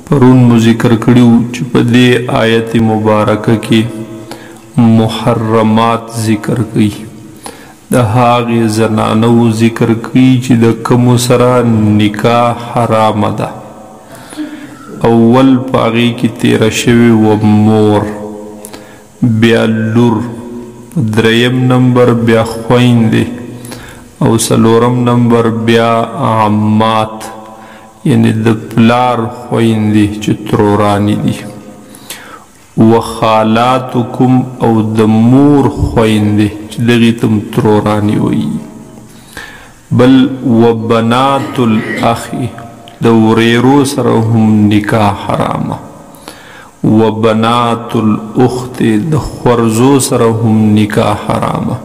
پرون مو ذکر کړیو چې په دې آیت مبارکه کې محرمات ذکر کړي د هغې زنانو ذکر کړي چې د کومو سره نکاح حرامه ده. اول په هغې کې تیره شوې و مور، بیا لور، دریم نمبر بیا خویندې او څلورم نمبر بیا عمات یعنی د پلار خویندې چې ترورانې دي، وخالاتکم او د مور خویندې چې دغې ته هم ترورانې وایي. بل وبنات الاخی د ورېرو سره هم نکاح حرامه، وبنات الاخت د خورزو سره هم نکاح حرامه.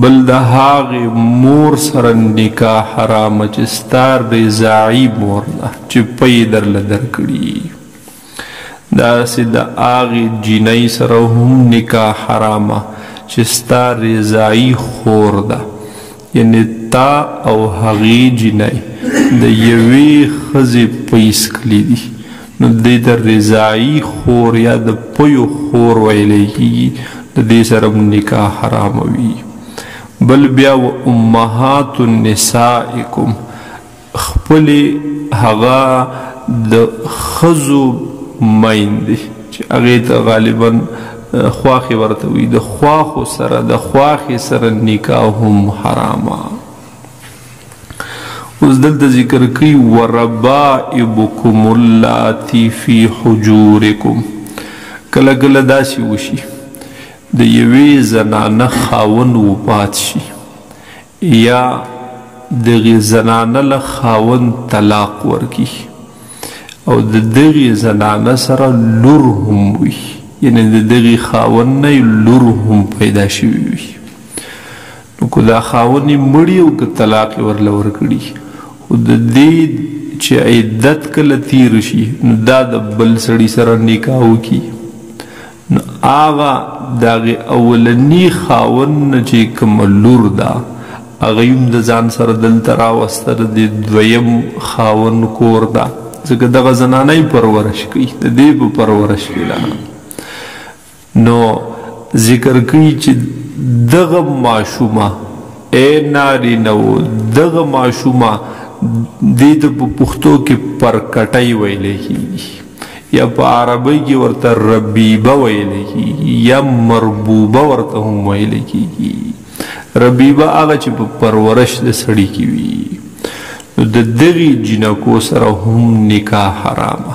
بل د هغې مور سره نکاح حرامه چې ستا رضاعي مور ده چې پی درله درکړي. داسې د هغې جینۍ سره هم نکاح حرامه چې ستا رضاعي خور ده، یعنی تا او هغې جینۍ د یوې ښځې پی څکلي دي نو دې ته رضاعي خور یا د پیو خور ویلی کېږي، د دې سره هم نکاح حرامه وي. بل بیا و امهات نسائکم خپلې هغه د ښځو میندې چې هغې ته غالبا خواښې ورته وي، د خواښو سره د خواښې سره نکاح هم حرامه. اوس دلته ذکر کوي وربائبکم اللاتی فی حجورکم. کله کله داسې وشي د یوې زنانه خاوند وفات شي یا دغې زنانه له خاوند طلاق ورکړي او د دغې زنانه سره لور هم وي، یعنی د دغې خاوند نه لور هم پیدا شوي وي. نو که دا خاوند یې مړي او که طلاق یې ورله ورکړي خو د دې چې عدت کله تیر شي نو دا د بل سړي سره نکاح وکړي نو هغه د هغې اولني خاوند نه چې کومه لور ده هغه هم د ځان سره دلته راوسته د دویم خاوند کور ده، ځکه دغه زنانه یې پرورش کوي، د دې په پرورش کې ده. نو ذکر کوي چې دغه ماشومه ای نارینهو دغه ماشومه دې ته په پښتو کې پرکټۍ ویلی کېږي یا په عربۍ کې ورته ربیبه ویلی کېږي یا مربوبه ورته هم ویلی کېږي. ربیبه هغه چې په پرورش د سړي کې وي. نو د دغې جینکو سره هم نکاح حرامه.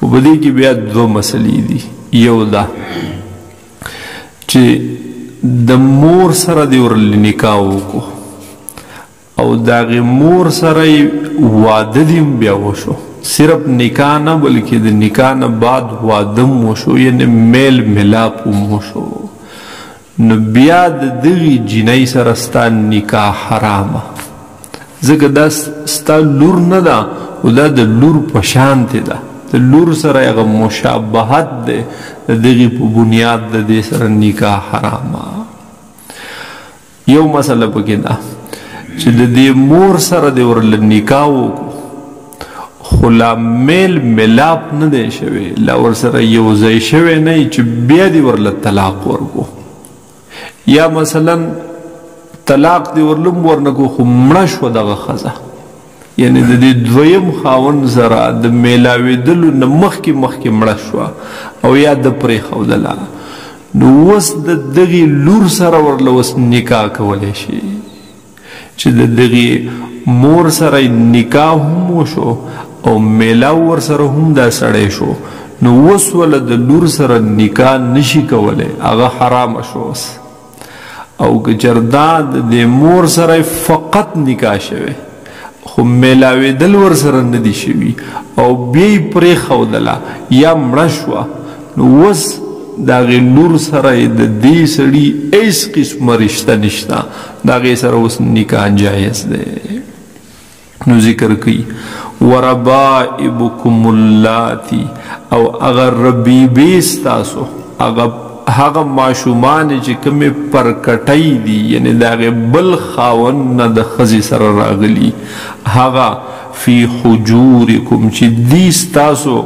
او په دې کې بیا دوه مسلې دي، یو دا چې د مور سره دې ورله نکاح وکړو او د هغې مور سره یې واده دې هم بیا وشو، صرف نکاح نه بلکې د نکاح نه بعد واده هم وشو یعنی میل ملاپ هم وشو، نو بیا د دغې جینۍ سره ستا نکاح حرامه، ځکه دا ستا لور نه ده خو دا د لور په شانتې ده، د لور سره هغه مشابهت دی، د دغې په بنیاد د دې سره نکاح حرامه. یو مسله پکې ده چې د دې مور سره دې ورله نکاح وکړو خو لا میل ملاپ نه دی شوی، لا ورسره یو ځای شوی نه چې بیا دې ورله طلاق ورکړو، یا مثلا طلاق دې ورله هم ورنکړو خو مړه شوه دغه ښځه، یعنی د دې دویم خاوند سره د میلاوېدلو نه مخکې مړه شوه او یا د پرېښودله، نو اوس د دغې لور سره ورله اوس نکاح کولی شي چې د دغې مور سره نکاح هم وشو او میلاو ورسره هم دا سړی شو، نو اوس وله د لور سره نکاح نشي کولی، هغه حرامه شو اوس. او که چردا د دې مور سره فقط نکاح شوی خو میلاوېدل ورسره نه دي شوي او بیا یې پرېښودله یا مړه شوه، نو اوس د هغې لور سره د دې سړي هېڅ قسمه رشته نشته، د هغې سره اوس نکاح جایز دی. نو ذکر کوي وربائبکم اللاتی او هغه ربیبې ستاسو هغه ماشومان چې کومې پرکټۍ دي یعنی د هغې بل خاوند نه د ښځې سره راغلي هغه فی حجورکم چې دی ستاسو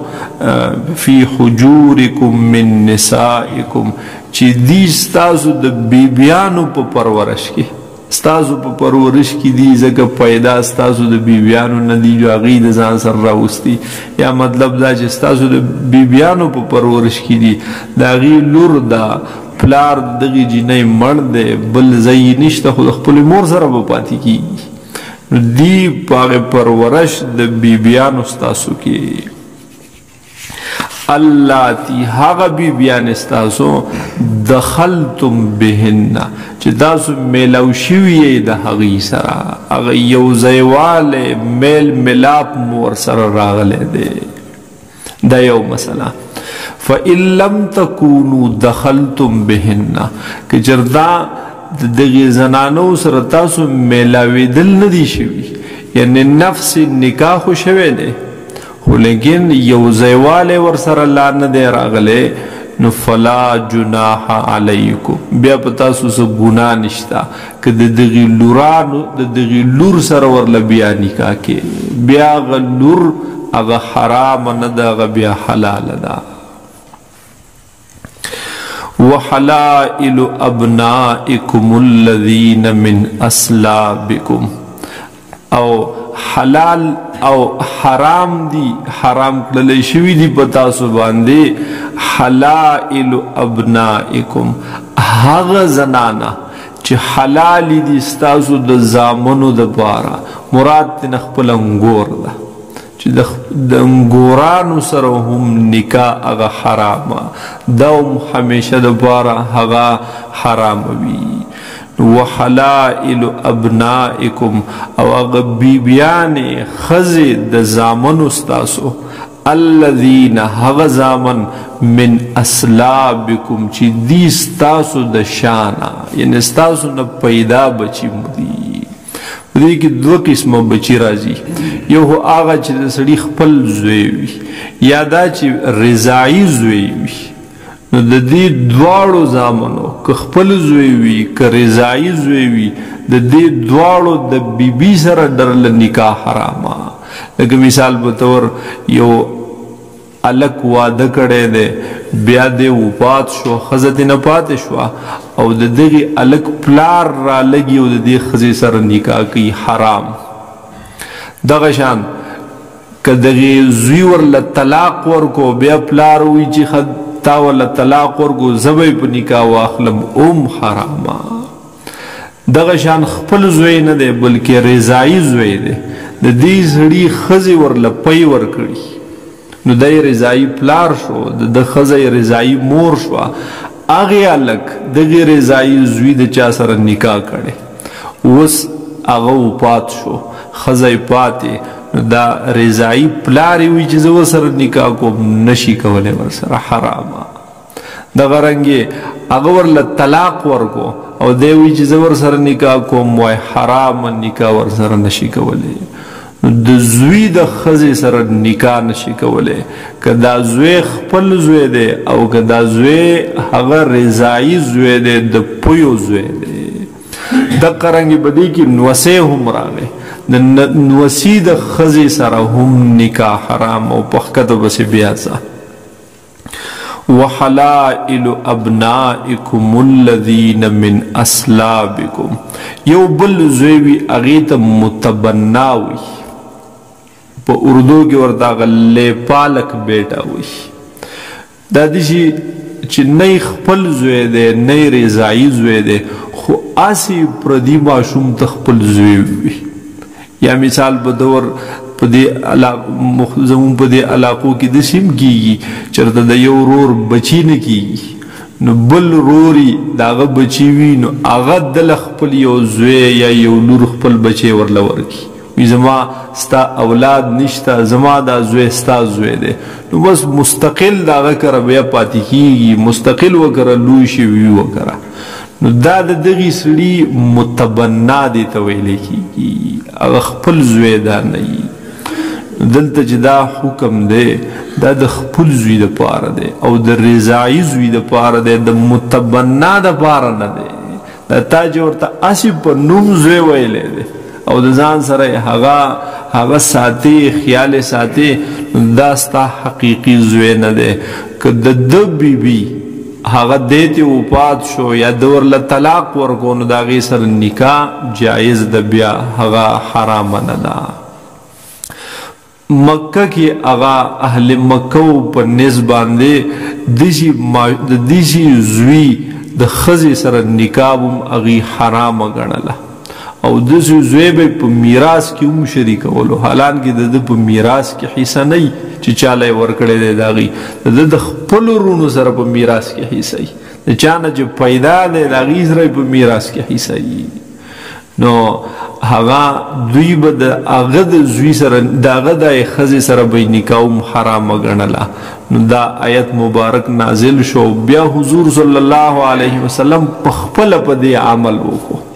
فی حجورکم من نسائکم چې دی ستاسو د بیبیانو په پرورش کې ستاسو په پرورش کې دی ځکه پیدا ستاسو د بیبیانو نه دی جو هغوی د ځان سره راوستي یا مطلب دا چې ستاسو د بیبیانو په پرورش کې دی د هغې لور دا پلار دغې جینۍ مړ دی بل ځای یې نشته خو د خپلې مور سره به پاتې کېږي نو دی په هغې پرورش د بیبیانو ستاسو کې اللاتی هغه بیبیانې ستاسو دخلتم بهن چې تاسو میلاو شوي یې د هغوی سره هغه یو ځایوالی میل ملاپ مو ورسره راغلی دی دا یو مسله فإن لم تکونوا دخلتم بهن که چېرته د دغې زنانو سره تاسو میلاوېدل نه دي شوي یعنې نفس نکاح خو شوی دی خو لیکن یو ځایوالی ورسره لا نه دی راغلی نو فلا جناح علیکم بیا په تاسو څه ګناه نشته که د دغې لورانو د دغې لور سره ورله بیا نکاح کې بیا هغه لور هغه حرامه نه ده هغه بیا حلاله ده وحلائل ابنائکم الذین من اصلابکم او حلال او حرام دی حرام کړل شوی دی په تاسو باندې حلائل ابنائکم هغه زنانه چې حلال دي ستاسو د زامنو دپاره مراد ترې خپل انګور ده چې د انګورانو سره هم نکاح هغه حرامه دا هم همیشه دپاره هغه حرامه وي وحلائل ابنائکم او هغه بیبیانې ښځې د زامنو ستاسو الذین هغه زامن من اصلابکم چې دی ستاسو د شانه یعنې ستاسو نه پیدا بچي مو دي په دې کې دوه قسمه بچي راځي یو خو هغه چې د سړي خپل زوی وي یا دا چې رضاعي زوی وي نو د دې دواړو زامنو که خپل زوی وي که رضاعي زوی وي د دې دواړو د بیبي سره درله نکاح حرامه لکه مثال په طور یو الک واده کړی دی بیا دی وفات شو ښځه ترې نه پاتې شوه او د دغې الک پلار رالګي او د دې ښځې سره نکاح کوي حرام دغه شان که دغې زوی ورله طلاق ورکو بیا پلار وایي چې تا ورله طلاق ورکو زه به یې په نکاح واخلم اوم حرامه دغه شان خپل زوی نه دی بلکې رضاعي زوی دی د دې سړي ښځې ورله پی ورکړي نو دی رضاعي پلار شو د ښځه رضاعي مور شوه هغې هلک دغې رضاعي زوی د چا سره نکاح کړی اوس هغه وفات شو ښځه یې پاتې نو دا رضاعي پلار یې وایي چې زه ورسره نکاح کوم نشي کولی ورسره حرامه دغه رنګې هغه ورله طلاق ورکو او دی وایي چې زه ورسره نکاح کوم وای حرامه نکاح ورسره نشي کولی د زوی د ښځې سره نکاح نشي کولی که دا زوی خپل زوی دی او که دا زوی هغه رضاعي زوی دی د پویو زوی دی دقه رنګې په دې کې نوسۍ هم راغی د نوسي د ښځې سره هم نکاح حرام او په ښکته پسې بیا ځه وحلائل ابنائکم الذین من اصلابکم یو بل زوی وي هغې ته متبنا وي په اردو کې ورته هغه لیپالک بیټه وي دا داسې چې نه خپل زوی دی نه رضاعي زوی دی خو هسې پردي ماشوم ته خپل زوی وي یا مثال په طور زمون په دې علاقو کې داسې هم کېږي چېرته د یو ورور بچي نه کېږي نو بل روري د هغه بچي وي نو هغه دله خپل یو زوی یا یو لور خپل بچی ورله ورکړي وي زما ستا اولاد نشته زما دا زوی ستا زوی دی نو بس مستقل د هغه کره بیا پاتې کېږي مستقل وکره لوی شي وي وکره نو دا د دغې سړي متبنا دی ته ویلی کېږي هغه خپل زوی دا نه وي دلته چې دا حکم دی دا د خپل زوی دپاره دی او د رضاعي زوی دپاره دی د متبنا دپاره نه دی دا تا چې ورته هسې په نوم زوی ویلی دی او د ځان سره هغه هغه ساتي خیال ساتي دا ستا حقیقي زوی نه دی که د ده بیبي هغه دیتی وفات شو یا د ورله طلاق ورکو نو د هغې سره نکاح جایز ده بیا هغه حرامه نه ده مکه کې هغه اهل مکه په نس باندې د دې زوی د ښځې سره نکاح هم هغې حرامه ګڼله او داسې زوی به په میراث کې هم شریکولو حالانکې د ده په میراث کې حصه نه وي چې چاله یې ورکړی دی د هغې د ده د خپلو وروڼو سره په میراث کې حصه وي د چا نه چې پیدا دی د هغې سره په میراث کې حصه وي نو هغه دوی به د هغه د زوی سره د هغه د ښځې سره به یې نکاح هم حرامه ګڼله نو دا آیت مبارک نازل شو بیا حضور صلی الله علیه وسلم په خپله په دې عمل وکړو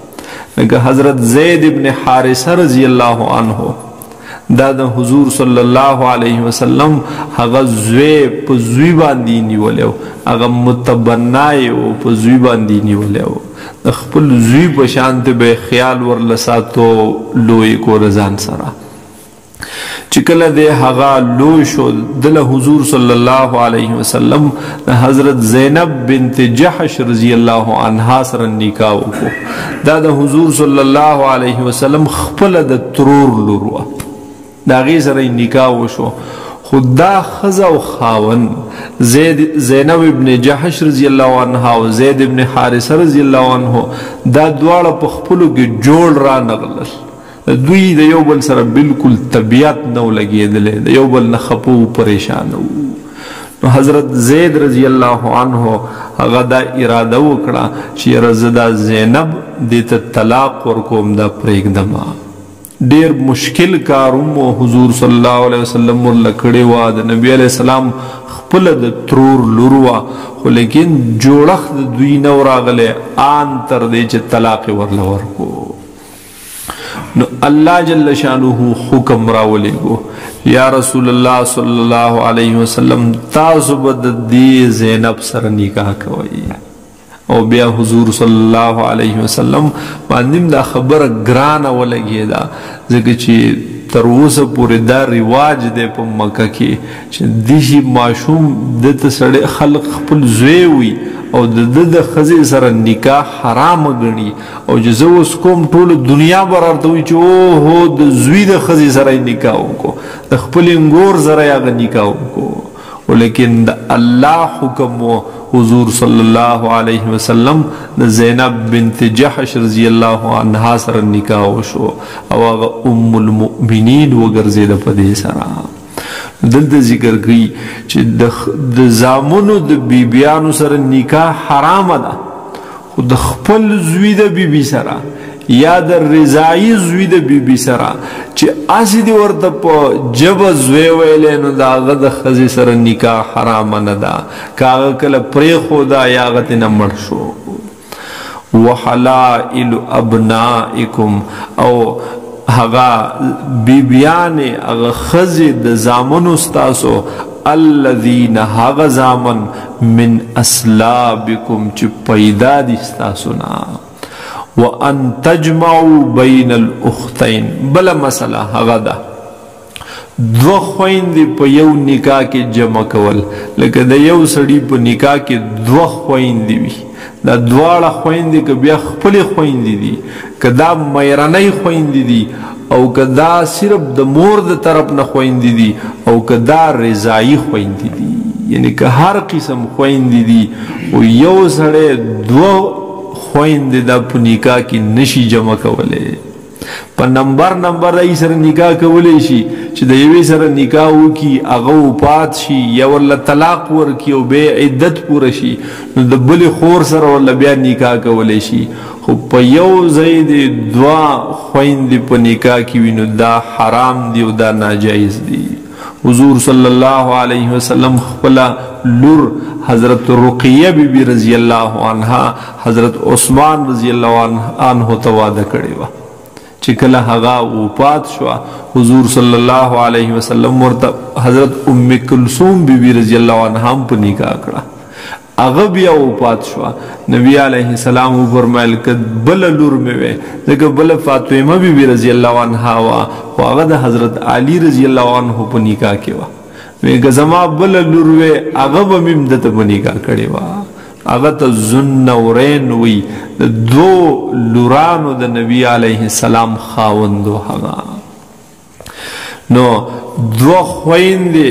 لکه حضرت زید ابن حارثه رضی الله عنه دا د حضور صلی الله علیه وسلم هغه زوی په زوی باندې نیولی و هغه متبنا یې و په زوی باندې نیولی و د خپل زوی په شانتې به یې خیال ورله ساتو لوی کور ځان سره چې کله دی هغه لوی شو دله حضور صلی الله علیه وسلم د حضرت زینب بنت جحش رضی الله عنها سره نکاح وکړو دا د حضور صلی الله علیه وسلم خپله د ترور لور وه د هغې سره یې نکاح وشو خو دا ښځه او خاون زینب ابن جحش رضی الله عنها او زید ابن حارثه رضی الله عنه دا دواړه په خپلو کې جوړ رانغلل دوی د یو بل سره بالکل طبیعت نه و لګېدلی د یو بل نه خفه و پریشانه و نو حضرت زید رضی الله عنه هغه دا اراده وکړه چې یاره زه دا زینب دې ته طلاق ورکوم دا پرېږدمه ډیر مشکل کارم و حضور صلی الله علیه وسلم ورله کړې وه د نبي علیه السلام خپله د ترور لور وه خو لیکن جوړښت د دوی نه و راغلی آن تر دې چې طلاق یې ورله ورکو نو الله جل شانه حکم راولیږو یا رسول الله صلی الله علیه وسلم تاسو به د دې زینب سره نکاح کوئ او بیا حضور صلی الله علیه وسلم باندې دا خبره ګرانه ولګېده ځکه چې تر اوسه پورې دا رواج دی په مکه کې چې داسې ماشوم دته سړی خلق خپل زوی وي او د ده د ښځې سره نکاح حرامه ګڼي او چې زه اوس کوم ټوله دنیا به راته وایي چې اوهو د زوی د ښځې سره یې نکاح وکړو د خپلې انګور سره یې هغه نکاح وکړو ولیکن د الله حکم و حضور صلی الله علیه وسلم د زینب بنت جحش رضی الله عنها سره نکاح وشو او هغه ام المؤمنین وګرځېده په دې سره دلته ذکر کوي چې د زامنو د بیبیانو سره نکاح حرامه ده خو د خپل زوی د بیبي سره یا د رضایي زوی د بیبي سره چې هسې دې ورته په ژبه زوی ویلی نو د هغه د ښځې سره نکاح حرامه نه ده که هغه کله پرېښوده یا هغه ترې نه مړ شو وحلائل ابنائکم او هغه بیبیانې هغه ښځې د زامنو ستاسو الذین هغه زامن من اصلابکم چې پیدا دي ستاسو نه وان تجمعوا بین الاختین بله مسله هغه ده دوه خویندې په یو نکاح کې جمع کول لکه د یو سړي په نکاح کې دوه خویندې وي دا دواړه خویندې که بیا خپلې خویندې دي که دا میرنۍ خویندې دي او که دا صرف د مور د طرف نه خویندې دي او که دا رضایي خویندې دي یعنی که هر قسم خویندې دي او یو سړی دوه خویندې دا په نکاح کې نشي جمع کولی په نمبر دای سره نکاح کولی شي چې د یوې سره نکاح وکړي هغه وفات شي یا ورله طلاق ورکړي او بیا عدت پوره شي نو د بلې خور سره ورله بیا نکاح کولی شي خو په یو ځای د دوه خویندې په نکاح کې وي نو دا حرام دی او دا ناجایز دی حضور صلی الله علیه وسلم خپله لور حضرت رقیه بی بی رضی الله عنها حضرت عثمان رضی الله عنه ته واده کړې وه چې کله هغه وفات شوه حضور صلی الله علیه وسلم ورته حضرت ام کلثوم بی بی رضی الله عنها هم په نکاح کړه هغه بیا وفات شوه. نبی علیه السلام وفرمایل که بله لور مې وی ځکه بله فاطمه بیبي رضی الله عنها وه خو هغه د حضرت علی رضی الله عنه په نکاح کې وه. وی که زما بله لور وی هغه به مې هم دته په نکاح کړې وه. هغه ته ذوالنورین وی د دو لورانو د نبی علیه السلام خاوند و هغه. نو دوه خویندې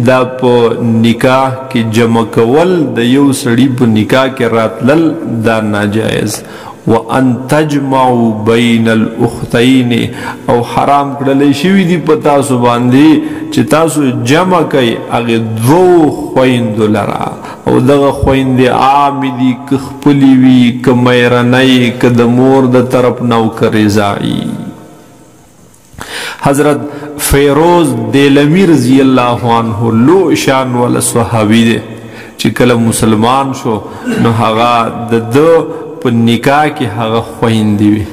دا په نکاح کې جمع کول د یو سړي په نکاح کې راتلل دا ناجایز. وان تجمعوا بین الاختین او حرام کړلی شوي دي په تاسو باندې چې تاسو جمع کوئ هغې دوو خویندو لره او دغه خویندې عامې دي که خپلې وي که میرنۍ که د مور د طرف نه او که رضاعي. حضرت فیروز دیلمی رضی اللہ عنہ لو شان والا صحابی دے چې کله مسلمان شو نو هغه د په نکاح کې هغه خویندې وي.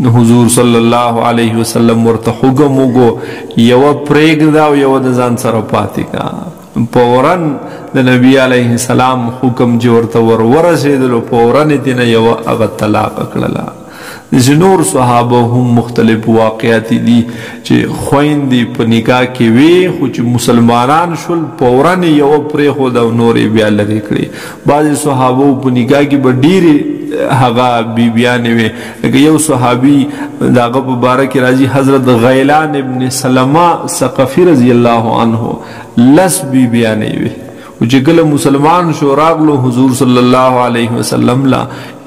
نو حضور صلی الله علیه وسلم ورته حکم وکړو یوه پرېږده او یوه د ځان سره پاتې کا. فوراً د نبی علیه السلام حکم چې ورته ورسېدلو فوراً یې تېنه یوه هغه طلاقه کړله. داسې نور صحابه هم مختلف واقعات دي چې خویندې په نکاح کې وي خو چې مسلمانان شول فوراً یې یوه پرېښوده او نورې بیا لرې کړې. بعضې صحابو په نکاح کې به ډېرې هغه بیبیانې وي لکه یو صحابي د هغه په باره کې راځي حضرت غیلان ابن سلمه ثقفي رضی الله عنه 10 بیبیانې وي. چې کله مسلمان شو راغلو حضور صلی الله علیه وسلم لا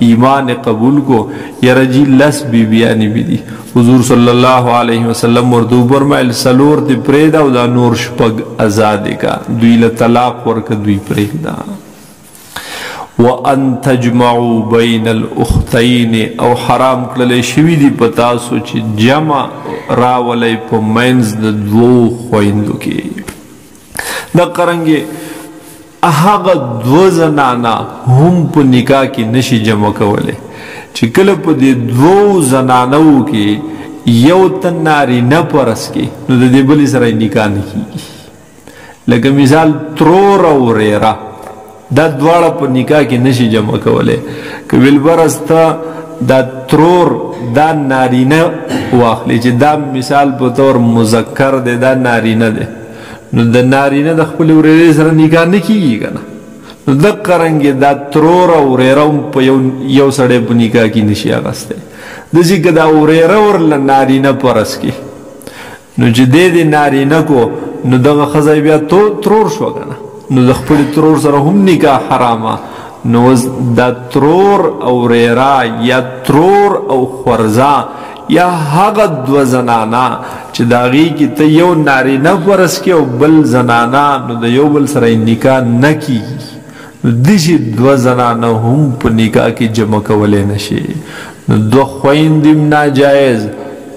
ایمان قبول کو یاره جی 10 بیبیانی بی دی. حضور صلی الله علیه وسلم ورته وفرمایل څلور دې پرېږده او دا نور شپږ ازادې کا دوی له طلاق ورکه دوی پرېږده. وان تجمعوا بین الاختین او حرام کړلی شوي دي په تاسو چې جمع راولئ په منځ د دوو خویندو کې. د قرنګې هغه دو زنانا هم په نکاح کې نشي جمع کولی چې کله په دې دوو زنانو کې یو تن نارینه پرس کې نو د دې بلې سره نکاح نه کېږي. لکه مثال ترور او ریره دا دواړه په نکاح کې نشي جمع کولی. که بالبرس ته دا ترور دا نارینه واخلی چې دا مثال په طور مذکر دی دا نارینه دی نو د نارینه د خپل ورېرې سره نکاح نه کېږي که نه. نو دقه رنګې دا ترور او ورېره هم په یو سړی په نکاح کې نشي اخیستی. داسې که دا ورېره ورله نارینه پرس کړي نو چې دی نارینه کو نو دغه ښځه بیا ترور شوه که نه نو د خپلې ترور سره هم نکاح حرامه. نو دا ترور او ورېره یا ترور او خورزه یا هغه دو زنانا چې د هغې کې ته یو نارینه فرض کړې او بل زنانا نو د یو بل سره نکاح نه کېږي نو داسې دوه زنانه هم په نکاح کې جمع کولی نه شي. نو دوه خویندې هم ناجایز،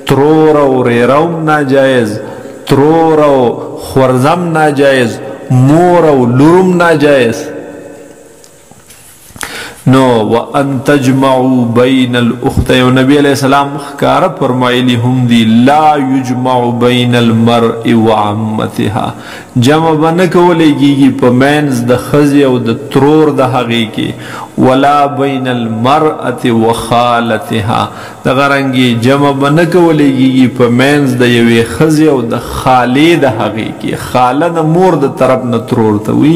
ترور او ورېره هم ناجایز، ترور او خورزه هم ناجایز، مور او لور هم ناجایز. نو وان تجمعوا بین الاختین نبی علیہ السلام ښکاره فرمایلی هم دی لا یجمع بین المرء وعمتها جمع به نه کولی کېږي په منځ د ښځې او د ترور د هغې کې ولا بین المرأة وخالتها دغه رنګې جمع به نه کولی کېږي په منځ د یوې ښځې او د خالې د هغې کې. خاله د مور د طرف نه ترور ته وي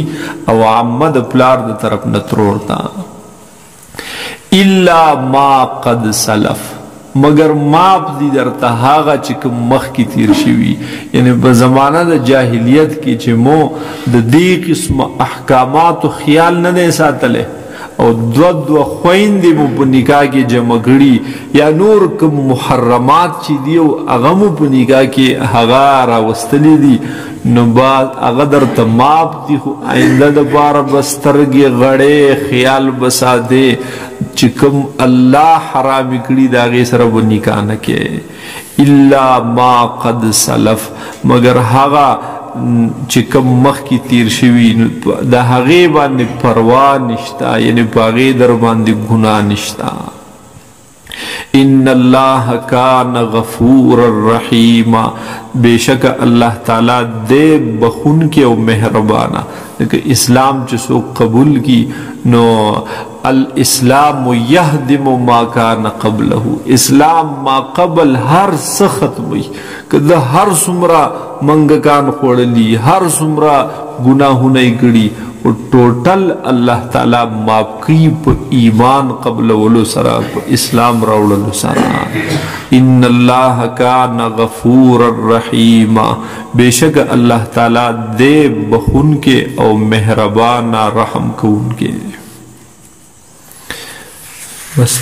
او عمه د پلار د طرف نه ترور ته. الا ما قد سلف مگر معاف دی درته هغه چې کوم مخکې تیر شوي یعنی په زمانه د جاهلیت کې چې مو د دې قسم احکاماتو خیال نه دی ساتلی او دوه خویندې مو په نکاح کې جمع کړي یا نور کوم محرمات چې دي او هغه مو په نکاح کې هغه راوستلی دي نو بعد هغه درته معاف دي خو آینده دپاره به سترګې غړې خیال به ساتې چې کوم الله حرامي کړي د هغې سره به نکاح نه کې. الا ما قد سلف مگر هغه چې کوم مخکې تیر شوي د هغې باندې پروا نشته یعنی په هغې در باندې ګناه نشته. ان اللہ کان غفور الرحیم، بے شک اللہ تعالی دے بخون کے او مہربانا. لیکن اسلام چسو قبول کی نو الاسلام یهدم ما کان قبله، اسلام ما قبل ہر سخت ہوئی کہ دا ہر سمرا منگکان خوڑلی، ہر سمرا گناہوں کڑی، و ٹوٹل اللہ تعالی معاف کی پا ایمان قبل ولو سرا، پا اسلام راولو سرا. ان اللہ کان غفور الرحیم، بے شک اللہ تعالی دے بخون کے او مہربانا رحم کون کے. بس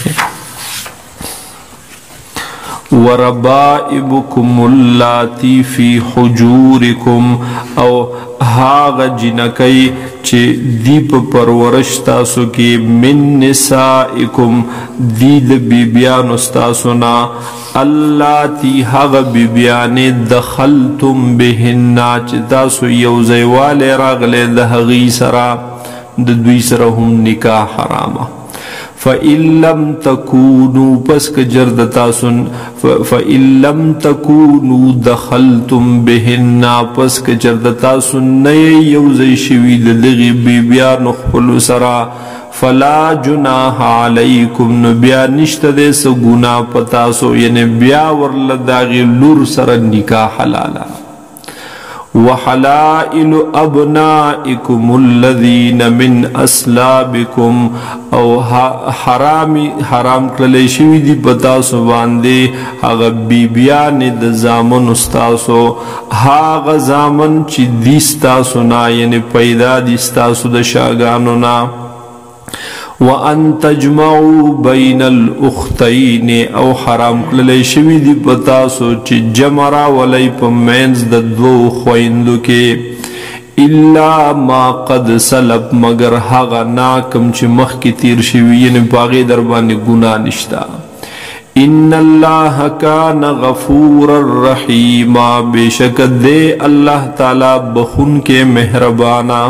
وربائبکم اللاتی فی حجورکم، او ہاغ جنکی چے دیپ پرورش تاسو کی من نسائکم دید بیبیان استاسونا، اللاتی ہاغ بیبیان دخلتم بہننا چے تاسو یوزیوال راغلے دہغی سرا دوی سرہم نکاح حراما. فَإِن لَمْ تَكُونُوا پس کجرد تاسن فَإِن لَمْ تَكُونُوا دَخَلْتُمْ بِهِنَّا پس کجرد تاسن نئے یوزی شوید لغی بیبیان اخفلو سرا، فَلَا جُنَاحَ عَلَيْكُمْ نبیا نشت دے سا گناہ پتاسو، یعنی بیا ورلداغی لور سر نکاح حلالا. وحلائل ابنائکم الذین من اسلابکم، او حرام کللی شوی دی پتاسو باندے اغا بیبیان دا زامن استاسو، ہاغا زامن چی دیستاسو نا یعنی پیدا دیستاسو دا شاگانو نا. وَأَن تَجْمَعُوا بَيْنَ الْأُخْتَيْنِ، او حرام کللی شوی دی پتاسو چی جمرا ولی پا مینز دا دو خویندو کے، الا ما قد سلب مگر حغا ناکم چی مخ کی تیر شوی یعنی باغی دربانی گناہ نشتا. ان اللہ کان غفور الرحیم، بے شک دے اللہ تعالی بخون کے مہربانا.